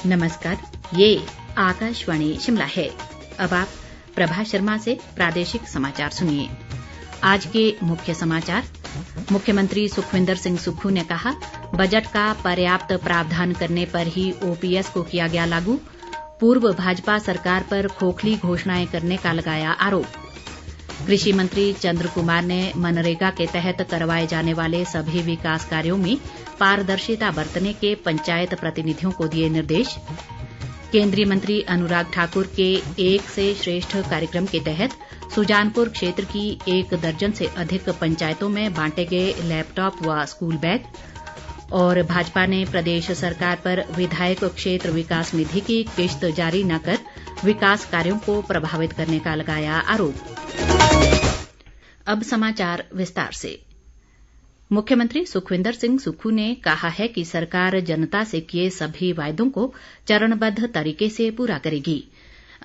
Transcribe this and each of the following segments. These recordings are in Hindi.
नमस्कार, ये आकाशवाणी शिमला है। अब आप प्रभा शर्मा से प्रादेशिक समाचार सुनिए। आज के मुख्य समाचार। मुख्यमंत्री सुखविंदर सिंह सुक्खू ने कहा, बजट का पर्याप्त प्रावधान करने पर ही ओपीएस को किया गया लागू। पूर्व भाजपा सरकार पर खोखली घोषणाएं करने का लगाया आरोप। कृषि मंत्री चंद्र कुमार ने मनरेगा के तहत करवाए जाने वाले सभी विकास कार्यों में पारदर्शिता बरतने के पंचायत प्रतिनिधियों को दिए निर्देश। केंद्रीय मंत्री अनुराग ठाकुर के एक से श्रेष्ठ कार्यक्रम के तहत सुजानपुर क्षेत्र की 1 दर्जन से अधिक पंचायतों में बांटे गए लैपटॉप व स्कूल बैग। और भाजपा ने प्रदेश सरकार पर विधायक क्षेत्र विकास निधि की किश्त जारी न कर विकास कार्यों को प्रभावित करने का लगाया आरोप। अब समाचार विस्तार से। मुख्यमंत्री सुखविंदर सिंह सुक्खू ने कहा है कि सरकार जनता से किए सभी वायदों को चरणबद्ध तरीके से पूरा करेगी।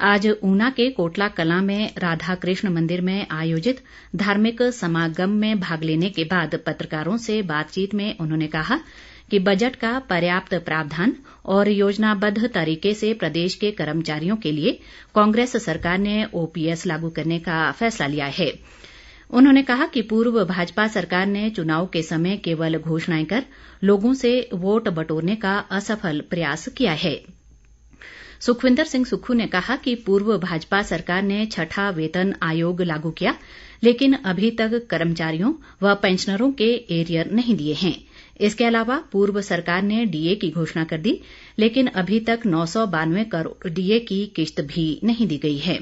आज ऊना के कोटला कलां में राधा कृष्ण मंदिर में आयोजित धार्मिक समागम में भाग लेने के बाद पत्रकारों से बातचीत में उन्होंने कहा कि बजट का पर्याप्त प्रावधान और योजनाबद्ध तरीके से प्रदेश के कर्मचारियों के लिए कांग्रेस सरकार ने ओपीएस लागू करने का फैसला लिया है। उन्होंने कहा कि पूर्व भाजपा सरकार ने चुनाव के समय केवल घोषणाएं कर लोगों से वोट बटोरने का असफल प्रयास किया है। सुखविंदर सिंह सुक्खू ने कहा कि पूर्व भाजपा सरकार ने 6ठा वेतन आयोग लागू किया, लेकिन अभी तक कर्मचारियों व पेंशनरों के एरियर नहीं दिए हैं। इसके अलावा पूर्व सरकार ने डीए की घोषणा कर दी, लेकिन अभी तक 992 करोड़ डीए की किश्त भी नहीं दी गई है।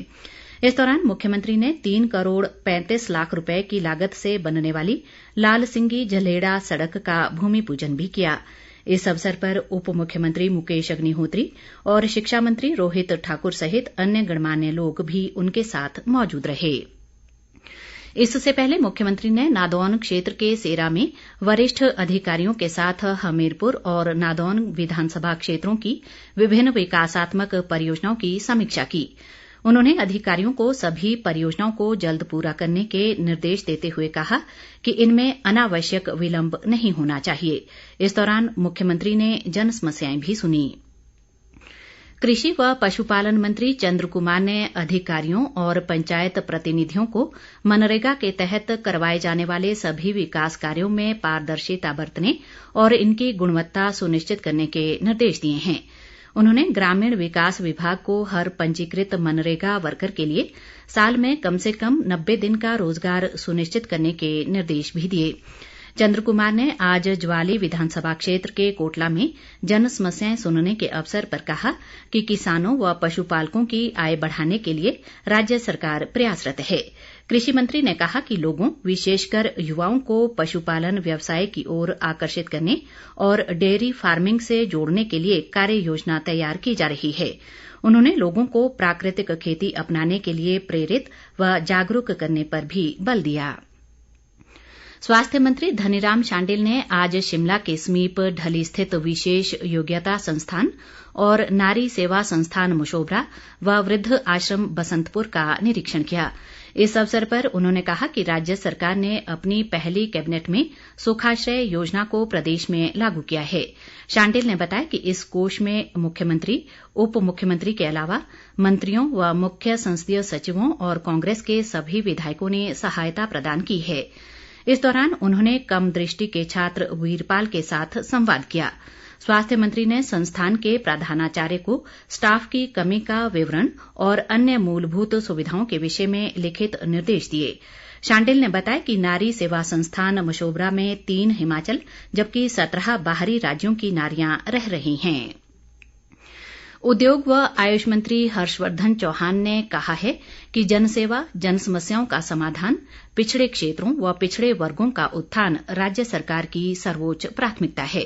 इस दौरान मुख्यमंत्री ने 3 करोड़ 35 लाख रुपए की लागत से बनने वाली लाल सिंगी जलेड़ा सड़क का भूमि पूजन भी किया। इस अवसर पर उप मुख्यमंत्री मुकेश अग्निहोत्री और शिक्षा मंत्री रोहित ठाकुर सहित अन्य गणमान्य लोग भी उनके साथ मौजूद रहे। इससे पहले मुख्यमंत्री ने नादौन क्षेत्र के सेरा में वरिष्ठ अधिकारियों के साथ हमीरपुर और नादौन विधानसभा क्षेत्रों की विभिन्न विकासात्मक परियोजनाओं की समीक्षा की। उन्होंने अधिकारियों को सभी परियोजनाओं को जल्द पूरा करने के निर्देश देते हुए कहा कि इनमें अनावश्यक विलंब नहीं होना चाहिए। इस दौरान मुख्यमंत्री ने जन समस्याएं भी सुनी। कृषि व पशुपालन मंत्री चंद्र कुमार ने अधिकारियों और पंचायत प्रतिनिधियों को मनरेगा के तहत करवाए जाने वाले सभी विकास कार्यों में पारदर्शिता बरतने और इनकी गुणवत्ता सुनिश्चित करने के निर्देश दिए हैं। उन्होंने ग्रामीण विकास विभाग को हर पंजीकृत मनरेगा वर्कर के लिए साल में कम से कम 90 दिन का रोजगार सुनिश्चित करने के निर्देश भी दिए। चंद्र कुमार ने आज ज्वाली विधानसभा क्षेत्र के कोटला में जन समस्याएं सुनने के अवसर पर कहा कि किसानों व पशुपालकों की आय बढ़ाने के लिए राज्य सरकार प्रयासरत है। कृषि मंत्री ने कहा कि लोगों, विशेषकर युवाओं को पशुपालन व्यवसाय की ओर आकर्षित करने और डेयरी फार्मिंग से जोड़ने के लिए कार्य योजना तैयार की जा रही है। उन्होंने लोगों को प्राकृतिक खेती अपनाने के लिए प्रेरित व जागरूक करने पर भी बल दिया। स्वास्थ्य मंत्री धनीराम शांडिल ने आज शिमला के समीप ढली स्थित विशेष योग्यता संस्थान और नारी सेवा संस्थान मशोबरा व वृद्ध आश्रम बसंतपुर का निरीक्षण किया। इस अवसर पर उन्होंने कहा कि राज्य सरकार ने अपनी पहली कैबिनेट में सुखाश्रय योजना को प्रदेश में लागू किया है। शांडिल ने बताया कि इस कोष में मुख्यमंत्री, उप मुख्यमंत्री के अलावा मंत्रियों व मुख्य संसदीय सचिवों और कांग्रेस के सभी विधायकों ने सहायता प्रदान की है। इस दौरान उन्होंने कम दृष्टि के छात्र वीरपाल के साथ संवाद किया। स्वास्थ्य मंत्री ने संस्थान के प्रधानाचार्य को स्टाफ की कमी का विवरण और अन्य मूलभूत सुविधाओं के विषय में लिखित निर्देश दिए। शांडिल ने बताया कि नारी सेवा संस्थान मशोबरा में 3 हिमाचल जबकि 17 बाहरी राज्यों की नारियां रह रही हैं। उद्योग व आयुष मंत्री हर्षवर्धन चौहान ने कहा है कि जनसेवा, जन समस्याओं का समाधान, पिछड़े क्षेत्रों व पिछड़े वर्गों का उत्थान राज्य सरकार की सर्वोच्च प्राथमिकता है।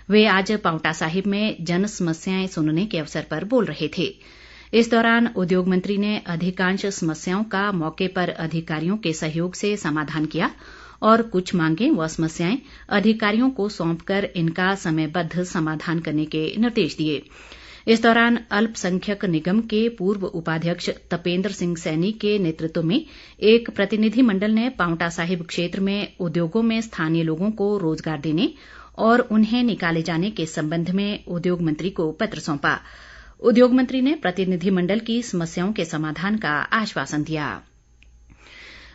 वे आज पांवटा साहिब में जन समस्याएं सुनने के अवसर पर बोल रहे थे। इस दौरान उद्योग मंत्री ने अधिकांश समस्याओं का मौके पर अधिकारियों के सहयोग से समाधान किया और कुछ मांगें व समस्याएं अधिकारियों को सौंपकर इनका समयबद्ध समाधान करने के निर्देश दिए। इस दौरान अल्पसंख्यक निगम के पूर्व उपाध्यक्ष तपेंद्र सिंह सैनी के नेतृत्व में एक प्रतिनिधिमंडल ने पांवटा साहिब क्षेत्र में उद्योगों में स्थानीय लोगों को रोजगार देने और उन्हें निकाले जाने के संबंध में उद्योग मंत्री को पत्र सौंपा। उद्योग मंत्री ने प्रतिनिधिमंडल की समस्याओं के समाधान का आश्वासन दिया।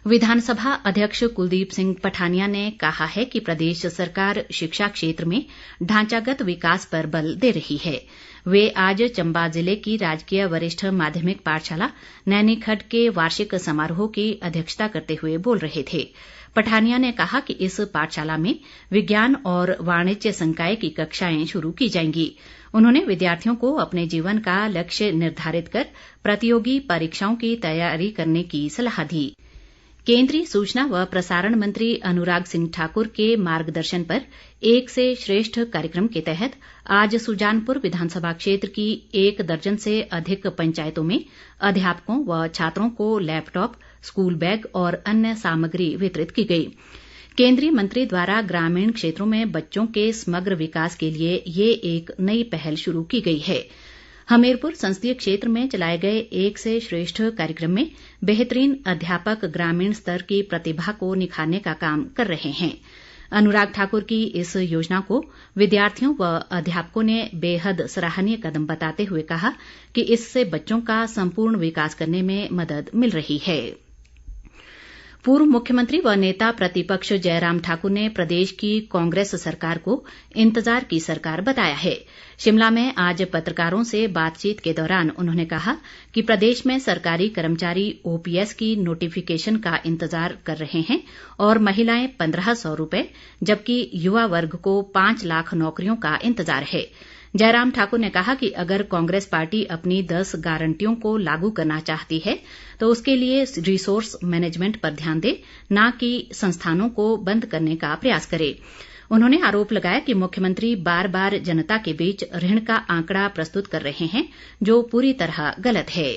विधानसभा अध्यक्ष कुलदीप सिंह पठानिया ने कहा है कि प्रदेश सरकार शिक्षा क्षेत्र में ढांचागत विकास पर बल दे रही है। वे आज चंबा जिले की राजकीय वरिष्ठ माध्यमिक पाठशाला नैनीखड्ड के वार्षिक समारोह की अध्यक्षता करते हुए बोल रहे थे। पठानिया ने कहा कि इस पाठशाला में विज्ञान और वाणिज्य संकाय की कक्षाएं शुरू की जाएंगी। उन्होंने विद्यार्थियों को अपने जीवन का लक्ष्य निर्धारित कर प्रतियोगी परीक्षाओं की तैयारी करने की सलाह दी। केंद्रीय सूचना व प्रसारण मंत्री अनुराग सिंह ठाकुर के मार्गदर्शन पर एक से श्रेष्ठ कार्यक्रम के तहत आज सुजानपुर विधानसभा क्षेत्र की 1 दर्जन से अधिक पंचायतों में अध्यापकों व छात्रों को लैपटॉप, स्कूल बैग और अन्य सामग्री वितरित की गई। केंद्रीय मंत्री द्वारा ग्रामीण क्षेत्रों में बच्चों के समग्र विकास के लिए ये एक नई पहल शुरू की गई है। हमीरपुर संसदीय क्षेत्र में चलाए गए एक से श्रेष्ठ कार्यक्रम में बेहतरीन अध्यापक ग्रामीण स्तर की प्रतिभा को निखारने का काम कर रहे हैं। अनुराग ठाकुर की इस योजना को विद्यार्थियों व अध्यापकों ने बेहद सराहनीय कदम बताते हुए कहा कि इससे बच्चों का संपूर्ण विकास करने में मदद मिल रही है। पूर्व मुख्यमंत्री व नेता प्रतिपक्ष जयराम ठाकुर ने प्रदेश की कांग्रेस सरकार को इंतजार की सरकार बताया है। शिमला में आज पत्रकारों से बातचीत के दौरान उन्होंने कहा कि प्रदेश में सरकारी कर्मचारी ओपीएस की नोटिफिकेशन का इंतजार कर रहे हैं और महिलाएं 1500 रुपए जबकि युवा वर्ग को 5 लाख नौकरियों का इंतजार है। जयराम ठाकुर ने कहा कि अगर कांग्रेस पार्टी अपनी 10 गारंटियों को लागू करना चाहती है तो उसके लिए रिसोर्स मैनेजमेंट पर ध्यान दे, न कि संस्थानों को बंद करने का प्रयास करे। उन्होंने आरोप लगाया कि मुख्यमंत्री बार बार जनता के बीच ऋण का आंकड़ा प्रस्तुत कर रहे हैं जो पूरी तरह गलत है।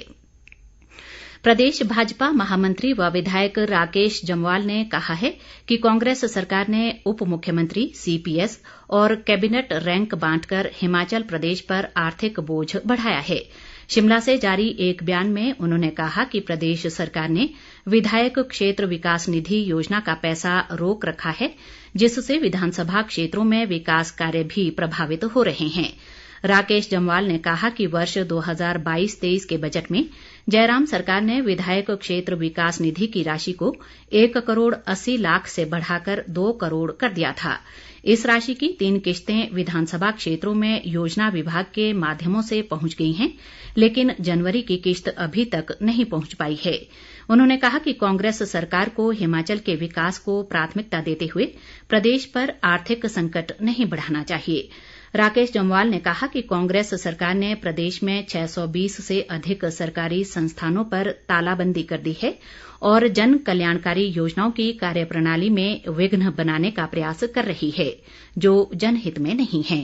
प्रदेश भाजपा महामंत्री व विधायक राकेश जम्वाल ने कहा है कि कांग्रेस सरकार ने उप मुख्यमंत्री, सीपीएस और कैबिनेट रैंक बांटकर हिमाचल प्रदेश पर आर्थिक बोझ बढ़ाया है। शिमला से जारी एक बयान में उन्होंने कहा कि प्रदेश सरकार ने विधायक क्षेत्र विकास निधि योजना का पैसा रोक रखा है, जिससे विधानसभा क्षेत्रों में विकास कार्य भी प्रभावित हो रहे हैं। राकेश जम्वाल ने कहा कि वर्ष 2022-23 के बजट में जयराम सरकार ने विधायक क्षेत्र विकास निधि की राशि को 1 करोड़ 80 लाख से बढ़ाकर 2 करोड़ कर दिया था। इस राशि की 3 किश्तें विधानसभा क्षेत्रों में योजना विभाग के माध्यमों से पहुंच गई हैं, लेकिन जनवरी की किश्त अभी तक नहीं पहुंच पाई है। उन्होंने कहा कि कांग्रेस सरकार को हिमाचल के विकास को प्राथमिकता देते हुए प्रदेश पर आर्थिक संकट नहीं बढ़ाना चाहिए। राकेश जम्वाल ने कहा कि कांग्रेस सरकार ने प्रदेश में 620 से अधिक सरकारी संस्थानों पर तालाबंदी कर दी है और जन कल्याणकारी योजनाओं की कार्यप्रणाली में विघ्न बनाने का प्रयास कर रही है, जो जनहित में नहीं है।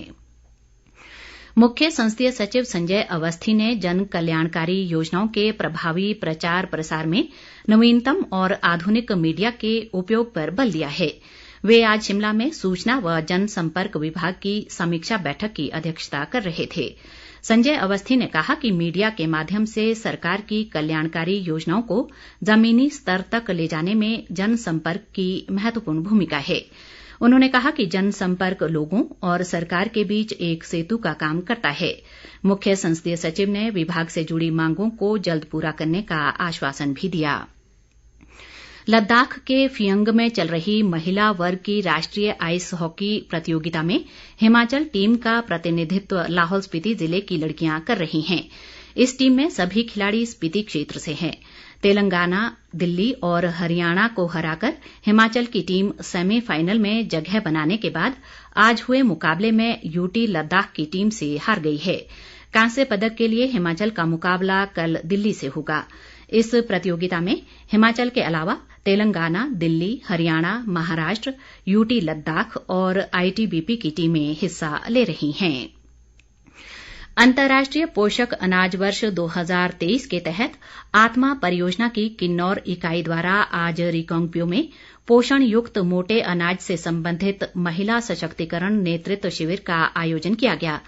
मुख्य संसदीय सचिव संजय अवस्थी ने जन कल्याणकारी योजनाओं के प्रभावी प्रचार प्रसार में नवीनतम और आधुनिक मीडिया के उपयोग पर बल दिया है। वे आज शिमला में सूचना व जनसंपर्क विभाग की समीक्षा बैठक की अध्यक्षता कर रहे थे। संजय अवस्थी ने कहा कि मीडिया के माध्यम से सरकार की कल्याणकारी योजनाओं को जमीनी स्तर तक ले जाने में जनसंपर्क की महत्वपूर्ण भूमिका है। उन्होंने कहा कि जनसंपर्क लोगों और सरकार के बीच एक सेतु का काम करता है। मुख्य संसदीय सचिव ने विभाग से जुड़ी मांगों को जल्द पूरा करने का आश्वासन भी दिया। लद्दाख के फियंग में चल रही महिला वर्ग की राष्ट्रीय आइस हॉकी प्रतियोगिता में हिमाचल टीम का प्रतिनिधित्व लाहौल स्पीति जिले की लड़कियां कर रही हैं। इस टीम में सभी खिलाड़ी स्पीति क्षेत्र से हैं। तेलंगाना, दिल्ली और हरियाणा को हराकर हिमाचल की टीम सेमीफाइनल में जगह बनाने के बाद आज हुए मुकाबले में यूटी लद्दाख की टीम से हार गई है। कांस्य पदक के लिए हिमाचल का मुकाबला कल दिल्ली से होगा। इस प्रतियोगिता में हिमाचल के अलावा तेलंगाना, दिल्ली, हरियाणा, महाराष्ट्र, यूटी लद्दाख और आईटीबीपी की टीमें हिस्सा ले रही हैं। अंतर्राष्ट्रीय पोषक अनाज वर्ष 2023 के तहत आत्मा परियोजना की किन्नौर इकाई द्वारा आज रिकांगपिओ में पोषण युक्त मोटे अनाज से संबंधित महिला सशक्तिकरण नेतृत्व शिविर का आयोजन किया गया।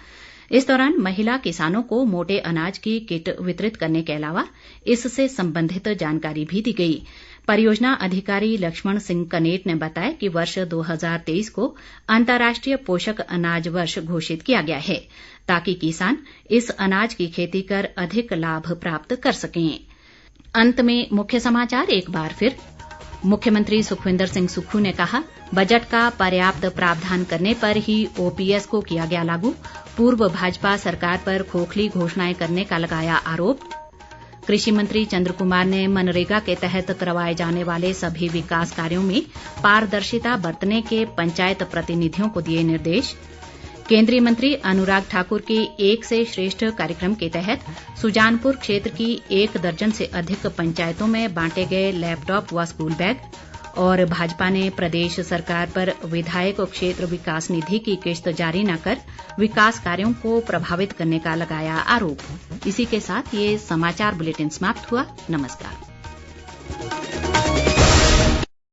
इस दौरान महिला किसानों को मोटे अनाज की किट वितरित करने के अलावा इससे संबंधित जानकारी भी दी गई। परियोजना अधिकारी लक्ष्मण सिंह कनेट ने बताया कि वर्ष 2023 को अंतर्राष्ट्रीय पोषक अनाज वर्ष घोषित किया गया है ताकि किसान इस अनाज की खेती कर अधिक लाभ प्राप्त कर सकें। अंत में मुख्य समाचार एक बार फिर। मुख्यमंत्री सुखविंदर सिंह सुक्खू ने कहा, बजट का पर्याप्त प्रावधान करने पर ही ओपीएस को किया गया लागू। पूर्व भाजपा सरकार पर खोखली घोषणाएं करने का लगाया आरोप। कृषि मंत्री चंद्र कुमार ने मनरेगा के तहत करवाए जाने वाले सभी विकास कार्यों में पारदर्शिता बरतने के पंचायत प्रतिनिधियों को दिए निर्देश। केंद्रीय मंत्री अनुराग ठाकुर के एक से श्रेष्ठ कार्यक्रम के तहत सुजानपुर क्षेत्र की 1 दर्जन से अधिक पंचायतों में बांटे गए लैपटॉप व स्कूल बैग। और भाजपा ने प्रदेश सरकार पर विधायक क्षेत्र विकास निधि की किश्त जारी न कर विकास कार्यों को प्रभावित करने का लगाया आरोप। इसी के साथ ये समाचार बुलेटिन समाप्त हुआ। नमस्कार।